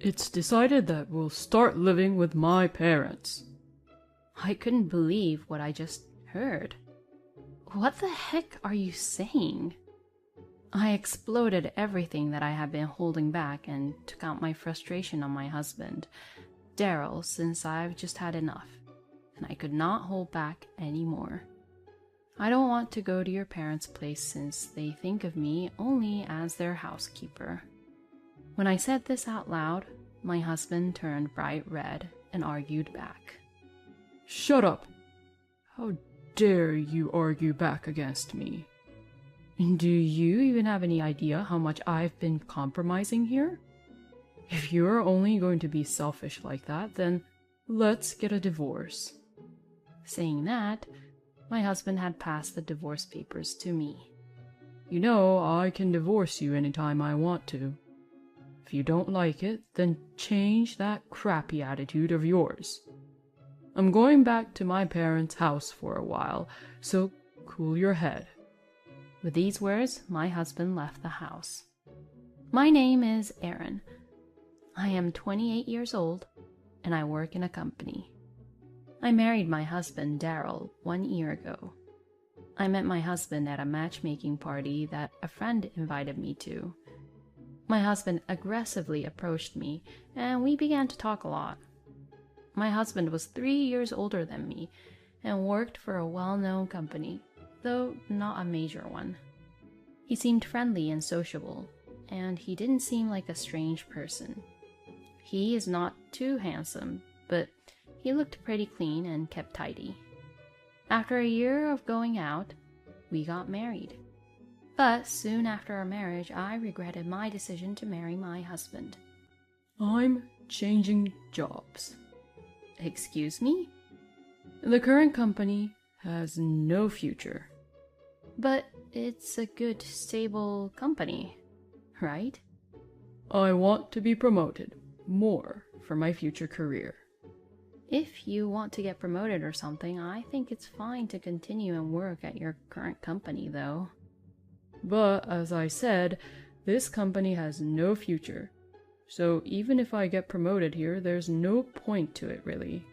It's decided that we'll start living with my parents. I couldn't believe what I just heard. What the heck are you saying? I exploded everything that I had been holding back and took out my frustration on my husband, Daryl, since I've just had enough, and I could not hold back anymore. I don't want to go to your parents' place since they think of me only as their housekeeper. When I said this out loud, my husband turned bright red and argued back. Shut up! How dare you argue back against me? Do you even have any idea how much I've been compromising here? If you're only going to be selfish like that, then let's get a divorce. Saying that, my husband had passed the divorce papers to me. You know, I can divorce you anytime I want to. If you don't like it, then change that crappy attitude of yours. I'm going back to my parents' house for a while, so cool your head. With these words, my husband left the house. My name is Aaron. I am 28 years old, and I work in a company. I married my husband, Daryl, 1 year ago. I met my husband at a matchmaking party that a friend invited me to. My husband aggressively approached me, and we began to talk a lot. My husband was 3 years older than me and worked for a well-known company, though not a major one. He seemed friendly and sociable, and he didn't seem like a strange person. He is not too handsome, but he looked pretty clean and kept tidy. After a year of going out, we got married. But soon after our marriage, I regretted my decision to marry my husband. I'm changing jobs. Excuse me? The current company has no future. But it's a good, stable company, right? I want to be promoted more for my future career. If you want to get promoted or something, I think it's fine to continue and work at your current company, though. But, as I said, this company has no future. So even if I get promoted here, there's no point to it, really.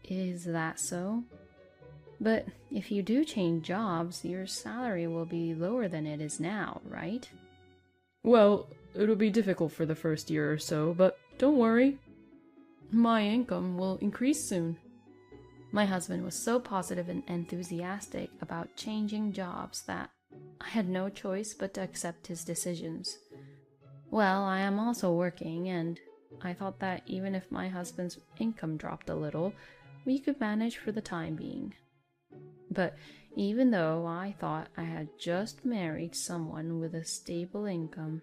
Is that so? But if you do change jobs, your salary will be lower than it is now, right? Well, it'll be difficult for the first year or so, but don't worry. My income will increase soon. My husband was so positive and enthusiastic about changing jobs that I had no choice but to accept his decisions. Well, I am also working, and I thought that even if my husband's income dropped a little, we could manage for the time being. But even though I thought I had just married someone with a stable income,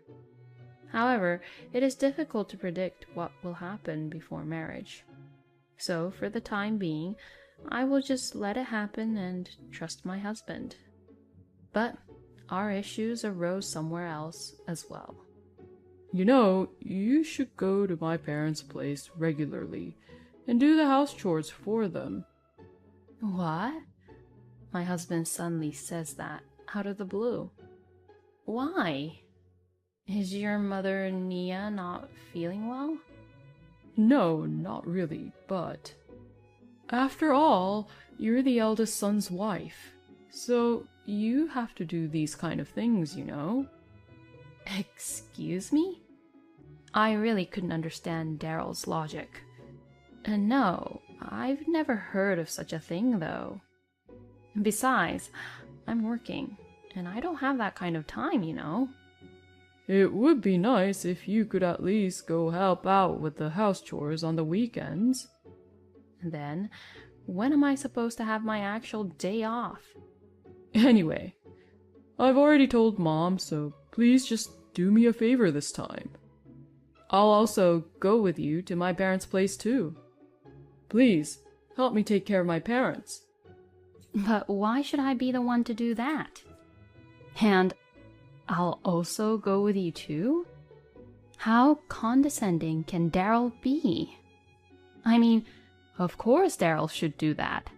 however, it is difficult to predict what will happen before marriage. So, for the time being, I will just let it happen and trust my husband. But our issues arose somewhere else as well. You know, you should go to my parents' place regularly and do the house chores for them. What? My husband suddenly says that out of the blue. Why? Is your mother, Nia, not feeling well? No, not really, but after all, you're the eldest son's wife, so you have to do these kind of things, you know. Excuse me? I really couldn't understand Daryl's logic. No, I've never heard of such a thing, though. Besides, I'm working, and I don't have that kind of time, you know. It would be nice if you could at least go help out with the house chores on the weekends. Then, when am I supposed to have my actual day off? Anyway, I've already told Mom, so please just do me a favor this time. I'll also go with you to my parents' place too. Please, help me take care of my parents. But why should I be the one to do that? And I'll also go with you too? How condescending can Daryl be? I mean, of course Daryl should do that.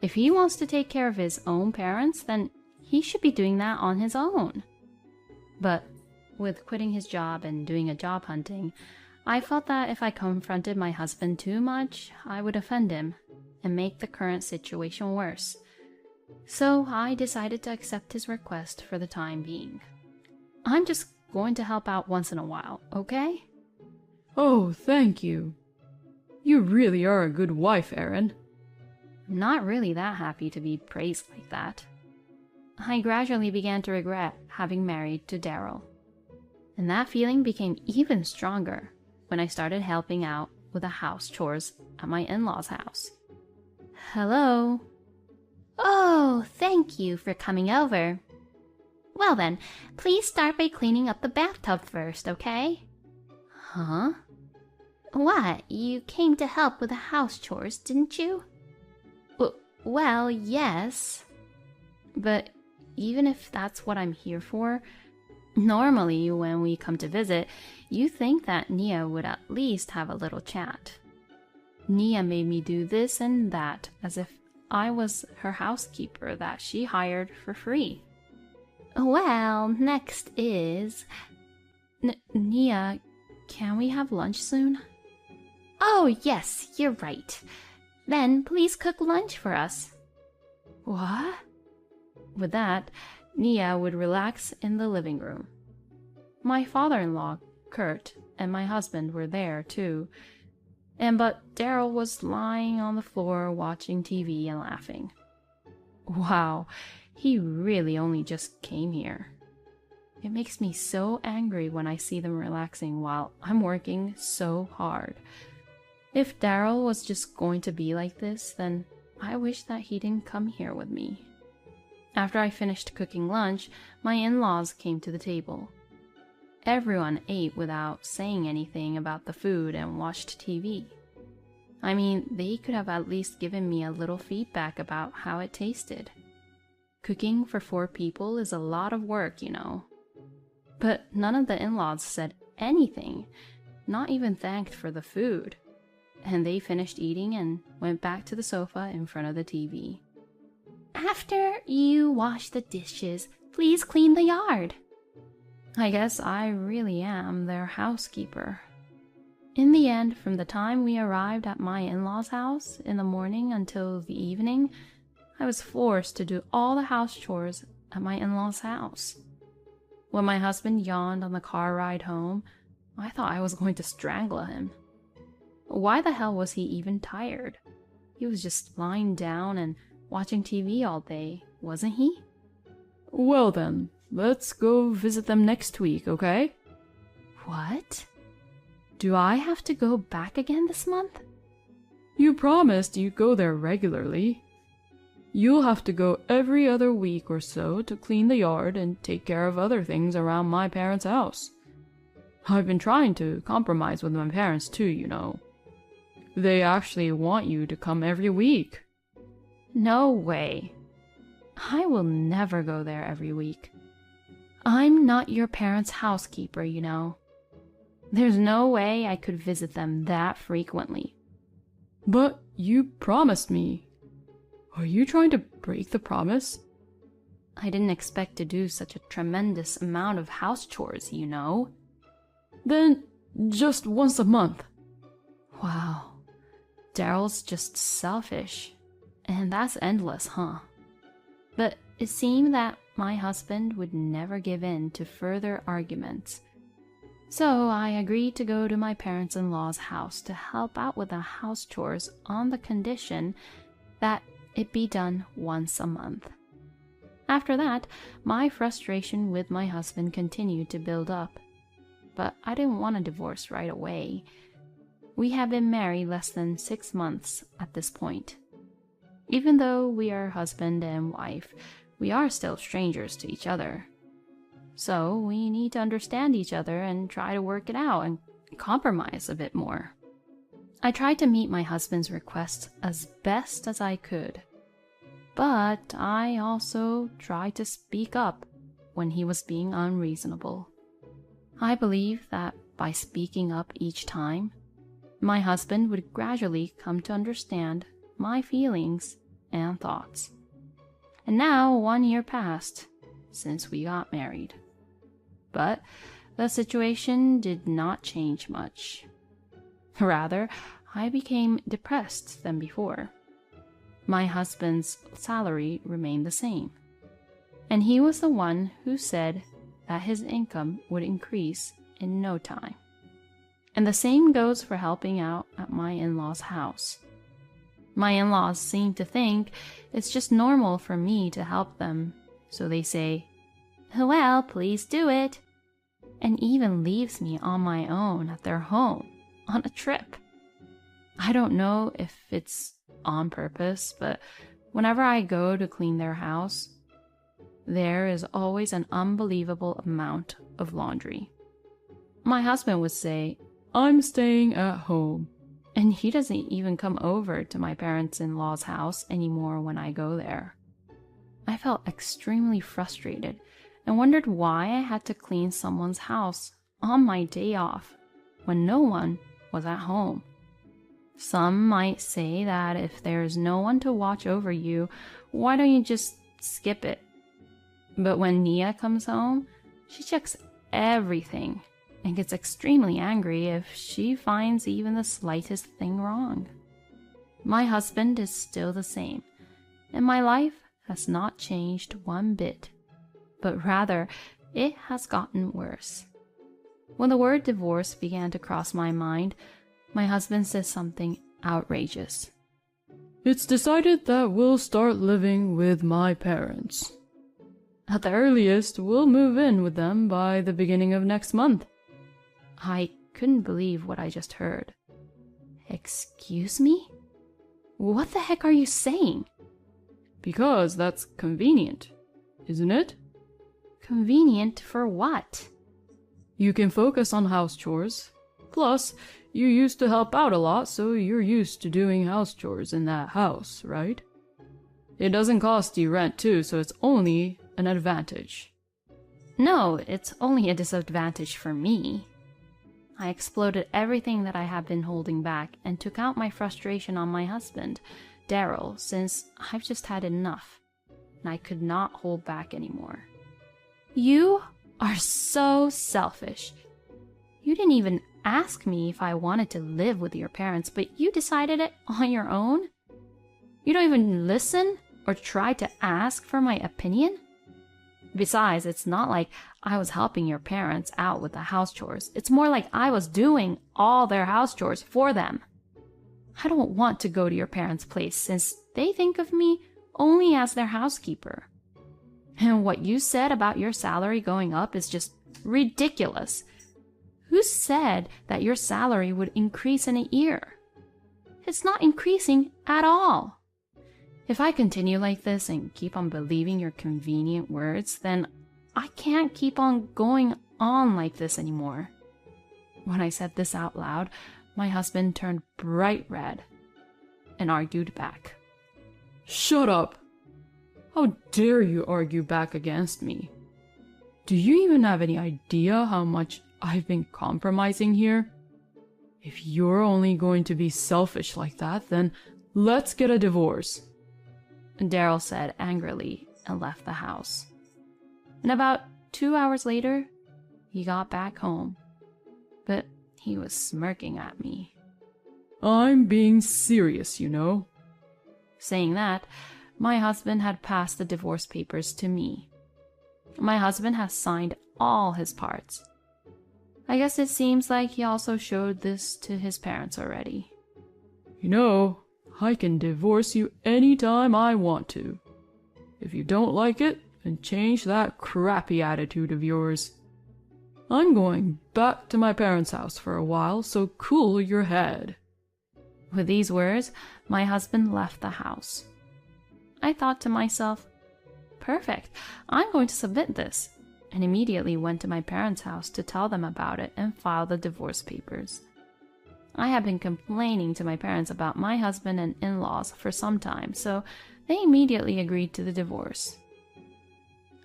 If he wants to take care of his own parents, then he should be doing that on his own. But with quitting his job and doing a job hunting, I felt that if I confronted my husband too much, I would offend him and make the current situation worse. So I decided to accept his request for the time being. I'm just going to help out once in a while, okay? Oh, thank you. You really are a good wife, Erin. I'm not really that happy to be praised like that. I gradually began to regret having married to Daryl. And that feeling became even stronger when I started helping out with the house chores at my in-laws' house. Hello? Oh, thank you for coming over. Well then, please start by cleaning up the bathtub first, okay? Huh? What? You came to help with the house chores, didn't you? Well, yes. But even if that's what I'm here for, normally when we come to visit, you think that Nia would at least have a little chat. Nia made me do this and that as if I was her housekeeper that she hired for free. Well, next is... Nia, can we have lunch soon? Oh, yes, you're right. Then please cook lunch for us. What? With that, Nia would relax in the living room. My father-in-law, Kurt, and my husband were there too, but Daryl was lying on the floor watching TV and laughing. Wow, he really only just came here. It makes me so angry when I see them relaxing while I'm working so hard. If Daryl was just going to be like this, then I wish that he didn't come here with me. After I finished cooking lunch, my in-laws came to the table. Everyone ate without saying anything about the food and watched TV. I mean, they could have at least given me a little feedback about how it tasted. Cooking for 4 people is a lot of work, you know. But none of the in-laws said anything, not even thanked for the food. And they finished eating and went back to the sofa in front of the TV. After you wash the dishes, please clean the yard. I guess I really am their housekeeper. In the end, from the time we arrived at my in-laws' house in the morning until the evening, I was forced to do all the house chores at my in-laws' house. When my husband yawned on the car ride home, I thought I was going to strangle him. Why the hell was he even tired? He was just lying down and watching TV all day, wasn't he? Well then, let's go visit them next week, okay? What? Do I have to go back again this month? You promised you'd go there regularly. You'll have to go every other week or so to clean the yard and take care of other things around my parents' house. I've been trying to compromise with my parents too, you know. They actually want you to come every week. No way. I will never go there every week. I'm not your parents' housekeeper, you know. There's no way I could visit them that frequently. But you promised me. Are you trying to break the promise? I didn't expect to do such a tremendous amount of house chores, you know. Then just once a month. Wow. Daryl's just selfish. And that's endless, huh? But it seemed that my husband would never give in to further arguments. So I agreed to go to my parents-in-law's house to help out with the house chores on the condition that it be done once a month. After that, my frustration with my husband continued to build up. But I didn't want a divorce right away. We had been married less than 6 months at this point. Even though we are husband and wife, we are still strangers to each other. So we need to understand each other and try to work it out and compromise a bit more. I tried to meet my husband's requests as best as I could. But I also tried to speak up when he was being unreasonable. I believe that by speaking up each time, my husband would gradually come to understand my feelings and thoughts. And now 1 year passed since we got married. But the situation did not change much. Rather, I became depressed than before. My husband's salary remained the same, and he was the one who said that his income would increase in no time. And the same goes for helping out at my in-laws' house. My in-laws seem to think it's just normal for me to help them, so they say, "Well, please do it," and even leaves me on my own at their home on a trip. I don't know if it's on purpose, but whenever I go to clean their house, there is always an unbelievable amount of laundry. My husband would say, "I'm staying at home." and he doesn't even come over to my parents-in-law's house anymore when I go there. I felt extremely frustrated and wondered why I had to clean someone's house on my day off when no one was at home. Some might say that if there's no one to watch over you, why don't you just skip it? But when Nia comes home, she checks everything and gets extremely angry if she finds even the slightest thing wrong. My husband is still the same, and my life has not changed one bit, but rather it has gotten worse. When the word divorce began to cross my mind, my husband said something outrageous. "It's decided that we'll start living with my parents. At the earliest, we'll move in with them by the beginning of next month." I couldn't believe what I just heard. Excuse me? What the heck are you saying? "Because that's convenient, isn't it?" Convenient for what? "You can focus on house chores. Plus, you used to help out a lot, so you're used to doing house chores in that house, right? It doesn't cost you rent too, so it's only an advantage." No, it's only a disadvantage for me. I exploded everything that I had been holding back and took out my frustration on my husband, Daryl, since I've just had enough, and I could not hold back anymore. You are so selfish. You didn't even ask me if I wanted to live with your parents, but you decided it on your own? You don't even listen or try to ask for my opinion? Besides, it's not like I was helping your parents out with the house chores. It's more like I was doing all their house chores for them. I don't want to go to your parents' place since they think of me only as their housekeeper. And what you said about your salary going up is just ridiculous. Who said that your salary would increase in a year? It's not increasing at all. If I continue like this and keep on believing your convenient words, then I can't keep on going on like this anymore. When I said this out loud, my husband turned bright red and argued back. "Shut up! How dare you argue back against me? Do you even have any idea how much I've been compromising here? If you're only going to be selfish like that, then let's get a divorce." Daryl said angrily and left the house. And about 2 hours later, he got back home, but he was smirking at me. "I'm being serious, you know." Saying that, my husband had passed the divorce papers to me. My husband has signed all his parts. I guess it seems like he also showed this to his parents already. "You know, I can divorce you anytime I want to. If you don't like it, then change that crappy attitude of yours. I'm going back to my parents' house for a while, so cool your head." With these words, my husband left the house. I thought to myself, perfect, I'm going to submit this, and immediately went to my parents' house to tell them about it and file the divorce papers. I had been complaining to my parents about my husband and in-laws for some time, so they immediately agreed to the divorce.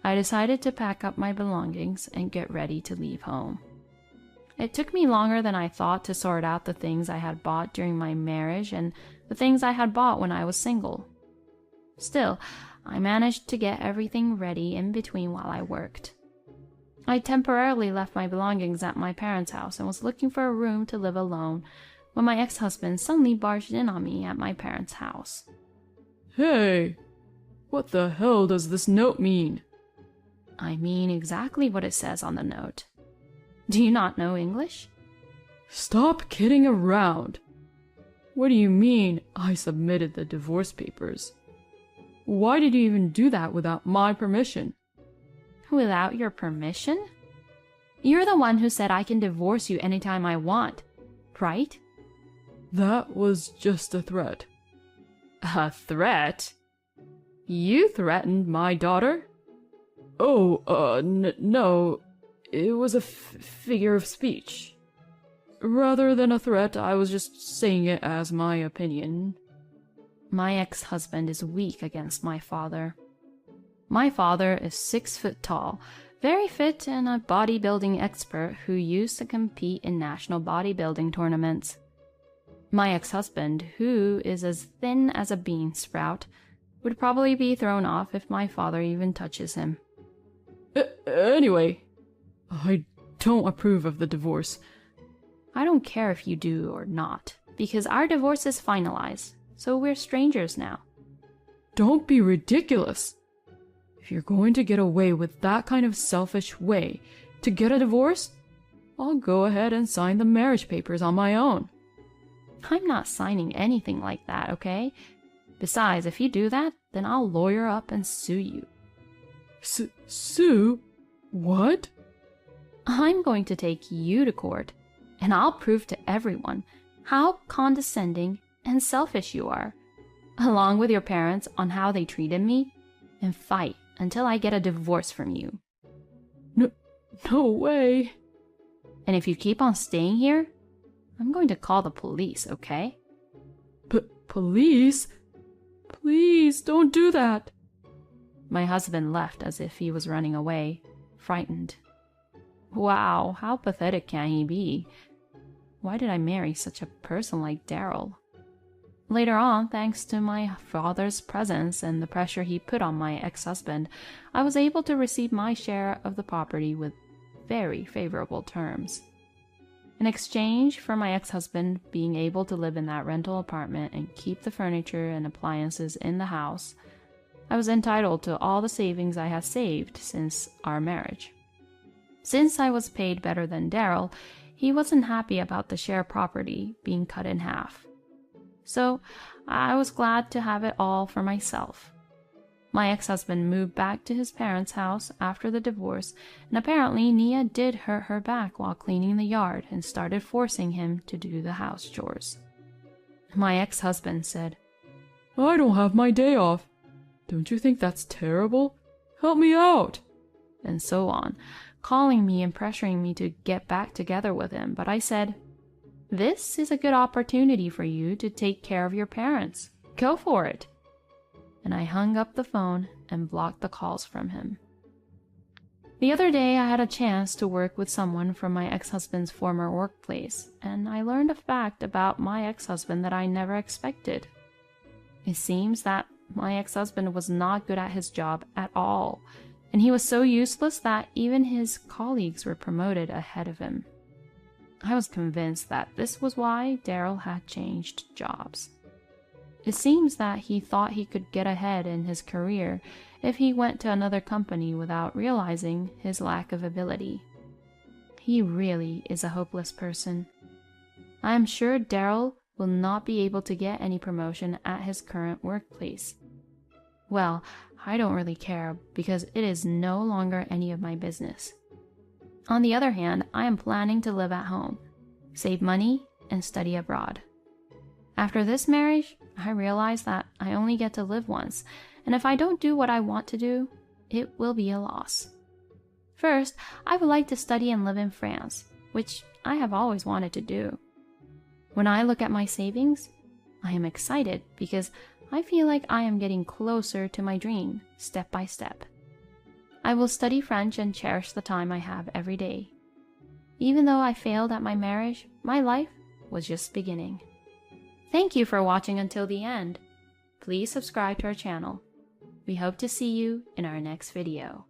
I decided to pack up my belongings and get ready to leave home. It took me longer than I thought to sort out the things I had bought during my marriage and the things I had bought when I was single. Still, I managed to get everything ready in between while I worked. I temporarily left my belongings at my parents' house and was looking for a room to live alone when my ex-husband suddenly barged in on me at my parents' house. Hey, what the hell does this note mean? I mean exactly what it says on the note. Do you not know English? Stop kidding around. What do you mean I submitted the divorce papers? Why did you even do that without my permission? Without your permission? You're the one who said I can divorce you anytime I want, right? That was just a threat. A threat? You threatened my daughter? Oh, no. It was a figure of speech. Rather than a threat, I was just saying it as my opinion. My ex-husband is weak against my father. My father is 6 foot tall, very fit and a bodybuilding expert who used to compete in national bodybuilding tournaments. My ex-husband, who is as thin as a bean sprout, would probably be thrown off if my father even touches him. Anyway, I don't approve of the divorce. I don't care if you do or not, because our divorce is finalized, so we're strangers now. Don't be ridiculous. If you're going to get away with that kind of selfish way to get a divorce, I'll go ahead and sign the marriage papers on my own. I'm not signing anything like that, okay? Besides, if you do that, then I'll lawyer up and sue you. Sue? What? I'm going to take you to court, and I'll prove to everyone how condescending and selfish you are, along with your parents on how they treated me, and fight until I get a divorce from you. No way. And if you keep on staying here, I'm going to call the police, okay? Police? Please don't do that. My husband left as if he was running away, frightened. Wow, how pathetic can he be? Why did I marry such a person like Daryl? Later on, thanks to my father's presence and the pressure he put on my ex-husband, I was able to receive my share of the property with very favorable terms. In exchange for my ex-husband being able to live in that rental apartment and keep the furniture and appliances in the house, I was entitled to all the savings I had saved since our marriage. Since I was paid better than Daryl, he wasn't happy about the share property being cut in half. So I was glad to have it all for myself. My ex-husband moved back to his parents' house after the divorce, and apparently Nia did hurt her back while cleaning the yard and started forcing him to do the house chores. My ex-husband said, I don't have my day off. Don't you think that's terrible? Help me out. And so on, calling me and pressuring me to get back together with him, but I said, this is a good opportunity for you to take care of your parents. Go for it. And I hung up the phone and blocked the calls from him. The other day, I had a chance to work with someone from my ex-husband's former workplace, and I learned a fact about my ex-husband that I never expected. It seems that my ex-husband was not good at his job at all, and he was so useless that even his colleagues were promoted ahead of him. I was convinced that this was why Daryl had changed jobs. It seems that he thought he could get ahead in his career if he went to another company without realizing his lack of ability. He really is a hopeless person. I am sure Daryl will not be able to get any promotion at his current workplace. Well, I don't really care because it is no longer any of my business. On the other hand, I am planning to live at home, save money, and study abroad. After this marriage, I realize that I only get to live once, and if I don't do what I want to do, it will be a loss. First, I would like to study and live in France, which I have always wanted to do. When I look at my savings, I am excited because I feel like I am getting closer to my dream, step by step. I will study French and cherish the time I have every day. Even though I failed at my marriage, my life was just beginning. Thank you for watching until the end. Please subscribe to our channel. We hope to see you in our next video.